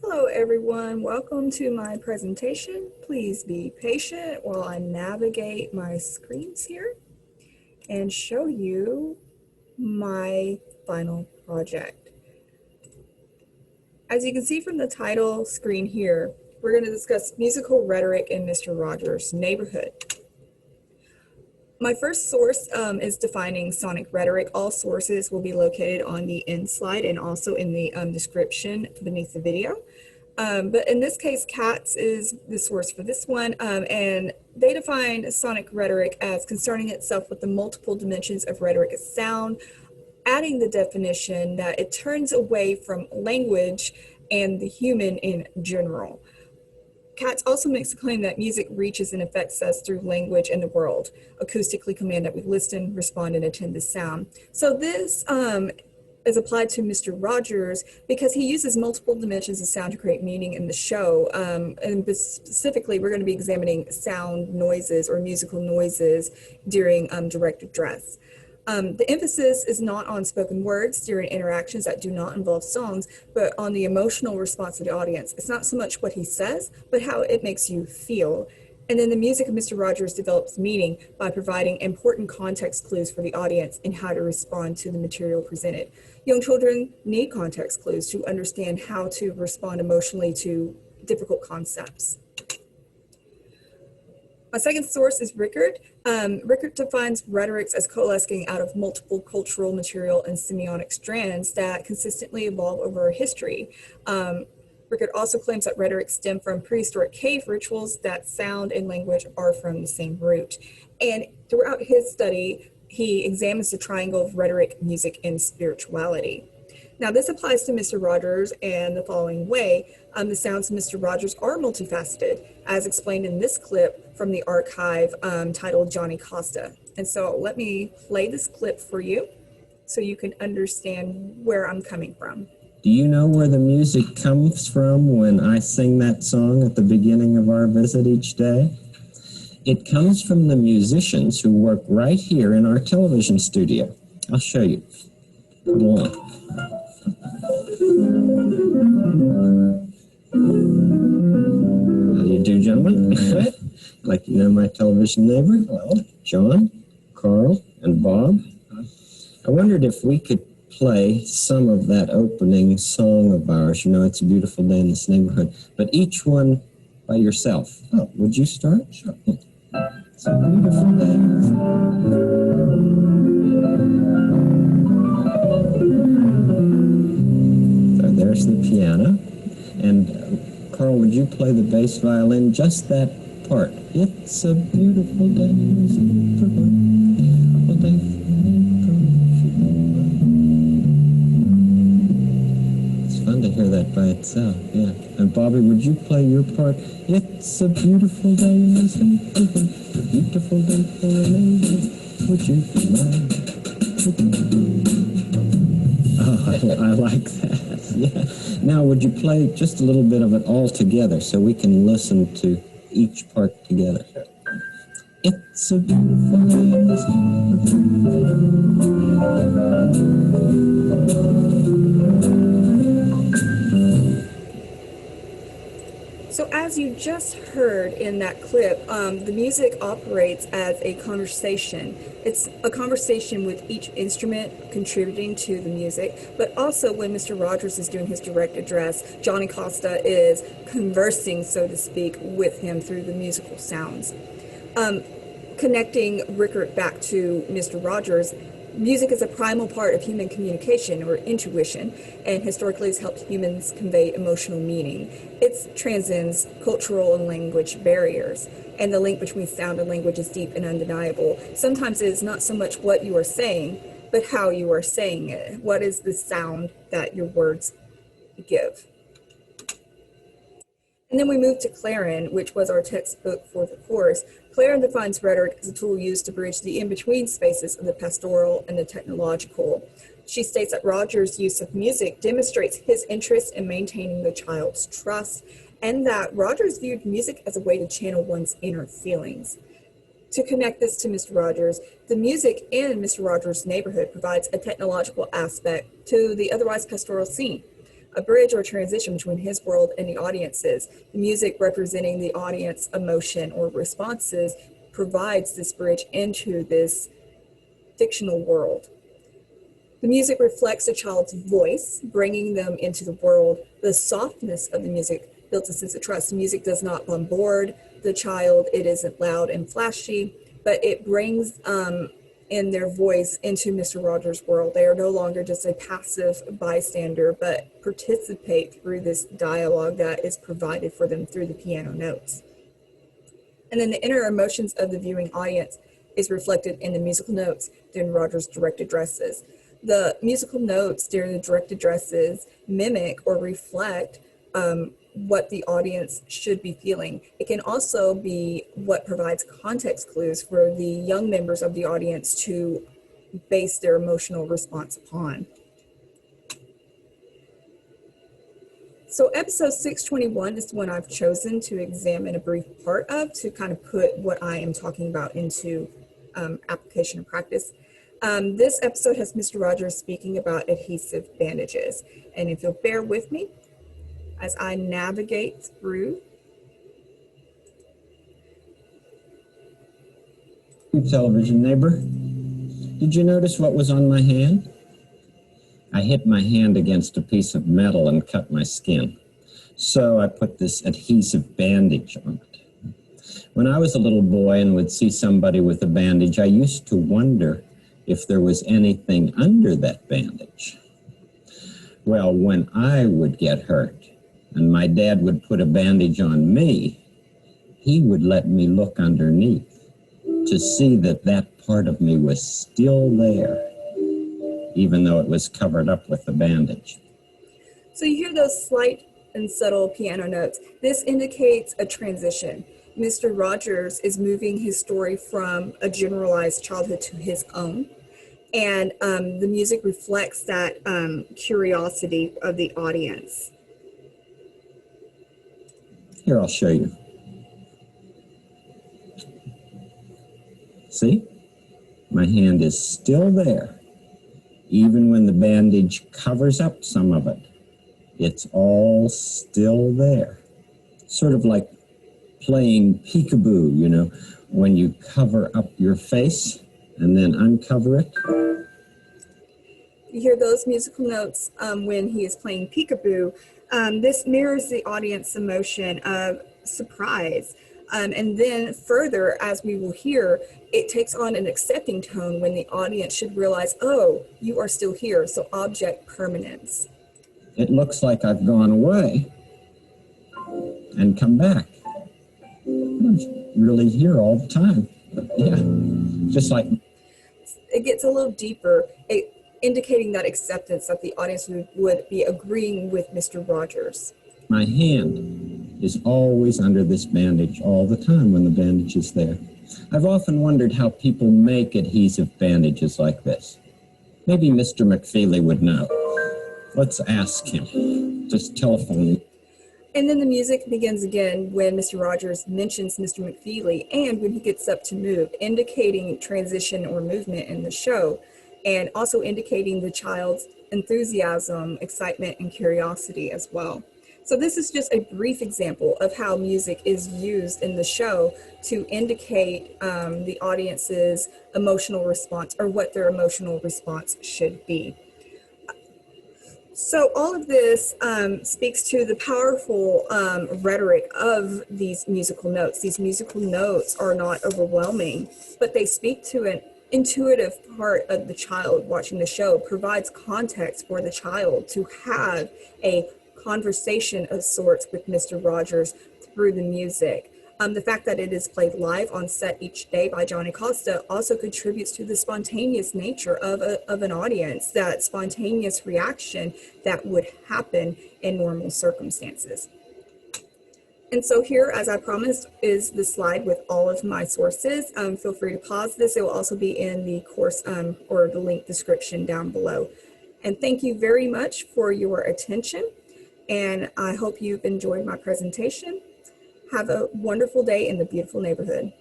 Hello everyone, welcome to my presentation. Please be patient while I navigate my screens here and show you my final project. As you can see from the title screen here, we're going to discuss musical rhetoric in Mr. Rogers' neighborhood. My first source is defining sonic rhetoric. All sources will be located on the end slide and also in the description beneath the video. But in this case, Katz is the source for this one, and they define sonic rhetoric as concerning itself with the multiple dimensions of rhetoric as sound, adding the definition that it turns away from language and the human in general. Katz also makes the claim that music reaches and affects us through language and the world, acoustically command that we listen, respond, and attend to sound. So this is applied to Mr. Rogers because he uses multiple dimensions of sound to create meaning in the show. And specifically, we're going to be examining sound noises or musical noises during direct address. The emphasis is not on spoken words during interactions that do not involve songs, but on the emotional response of the audience. It's not so much what he says, but how it makes you feel. And then the music of Mr. Rogers develops meaning by providing important context clues for the audience in how to respond to the material presented. Young children need context clues to understand how to respond emotionally to difficult concepts. My second source is Rickert. Rickert defines rhetorics as coalescing out of multiple cultural, material, and semiotic strands that consistently evolve over history. Rickert also claims that rhetoric stem from prehistoric cave rituals, that sound and language are from the same root. And throughout his study, he examines the triangle of rhetoric, music, and spirituality. Now, this applies to Mr. Rogers in the following way. The sounds of Mr. Rogers are multifaceted, as explained in this clip from the archive titled Johnny Costa. And so let me play this clip for you so you can understand where I'm coming from. Do you know where the music comes from when I sing that song at the beginning of our visit each day? It comes from the musicians who work right here in our television studio. I'll show you. Come on. How do you do, gentlemen? I'd like to know my television neighbor. Hello, John, Carl, and Bob. I wondered if we could play some of that opening song of ours. You know, it's a beautiful day in this neighborhood, but each one by yourself. Oh, would you start? Sure. It's a beautiful day. So there's the piano. And Carl, would you play the bass violin, just that part? It's a beautiful day. It's a beautiful day. Fun to hear that by itself, yeah. And Bobby, would you play your part? It's a beautiful day in this neighborhood, a beautiful day for a neighborhood. Would you be mine? Oh, I like that, yeah. Now, would you play just a little bit of it all together so we can listen to each part together? It's a beautiful day in this So as you just heard in that clip, the music operates as a conversation. It's a conversation with each instrument contributing to the music, but also when Mr. Rogers is doing his direct address, Johnny Costa is conversing, so to speak, with him through the musical sounds. Connecting Rickert back to Mr. Rogers, music is a primal part of human communication or intuition, and historically has helped humans convey emotional meaning. It transcends cultural and language barriers, and the link between sound and language is deep and undeniable. Sometimes it is not so much what you are saying, but how you are saying it. What is the sound that your words give? And then we move to Klaren, which was our textbook for the course. Klaren defines rhetoric as a tool used to bridge the in-between spaces of the pastoral and the technological. She states that Rogers' use of music demonstrates his interest in maintaining the child's trust, and that Rogers viewed music as a way to channel one's inner feelings. To connect this to Mr. Rogers, the music in Mr. Rogers' neighborhood provides a technological aspect to the otherwise pastoral scene. a bridge or transition between his world and the audience's. The music representing the audience emotion or responses provides this bridge into this fictional world. The music reflects a child's voice, bringing them into the world. The softness of the music builds a sense of trust. The music does not bombard the child. It isn't loud and flashy, but it brings in their voice into Mr. Rogers' world. They are no longer just a passive bystander, but participate through this dialogue that is provided for them through the piano notes. And then the inner emotions of the viewing audience is reflected in the musical notes during Rogers' direct addresses. The musical notes during the direct addresses mimic or reflect what the audience should be feeling. It can also be what provides context clues for the young members of the audience to base their emotional response upon. So episode 621 is the one I've chosen to examine a brief part of to kind of put what I am talking about into application and practice. This episode has Mr. Rogers speaking about adhesive bandages. And if you'll bear with me as I navigate through. Television neighbor, did you notice what was on my hand? I hit my hand against a piece of metal and cut my skin. So I put this adhesive bandage on it. When I was a little boy and would see somebody with a bandage, I used to wonder if there was anything under that bandage. Well, when I would get hurt and my dad would put a bandage on me, he would let me look underneath to see that that part of me was still there, even though it was covered up with the bandage. So you hear those slight and subtle piano notes. This indicates a transition. Mr. Rogers is moving his story from a generalized childhood to his own. And the music reflects that curiosity of the audience. Here, I'll show you. See? My hand is still there. Even when the bandage covers up some of it, it's all still there. Sort of like playing peekaboo, you know, when you cover up your face and then uncover it. You hear those musical notes when he is playing peekaboo. This mirrors the audience emotion of surprise. And then further, as we will hear, it takes on an accepting tone when the audience should realize, oh, you are still here. So object permanence. It looks like I've gone away and come back. I'm really here all the time. Yeah, just like... It gets a little deeper, indicating that acceptance that the audience would be agreeing with Mr. Rogers. My hand is always under this bandage all the time when the bandage is there. I've often wondered how people make adhesive bandages like this. Maybe Mr. McFeely would know. Let's ask him. Just telephone him. And then the music begins again when Mr. Rogers mentions Mr. McFeely and when he gets up to move, indicating transition or movement in the show, and also indicating the child's enthusiasm, excitement, and curiosity as well. So this is just a brief example of how music is used in the show to indicate the audience's emotional response or what their emotional response should be. So all of this speaks to the powerful rhetoric of these musical notes. These musical notes are not overwhelming, but they speak to an intuitive part of the child watching the show, provides context for the child to have a conversation of sorts with Mr. Rogers through the music. The fact that it is played live on set each day by Johnny Costa also contributes to the spontaneous nature of an audience, that spontaneous reaction that would happen in normal circumstances. And so here, as I promised, is the slide with all of my sources. Feel free to pause this. It will also be in the course or the link description down below. And thank you very much for your attention. And I hope you've enjoyed my presentation. Have a wonderful day in the beautiful neighborhood.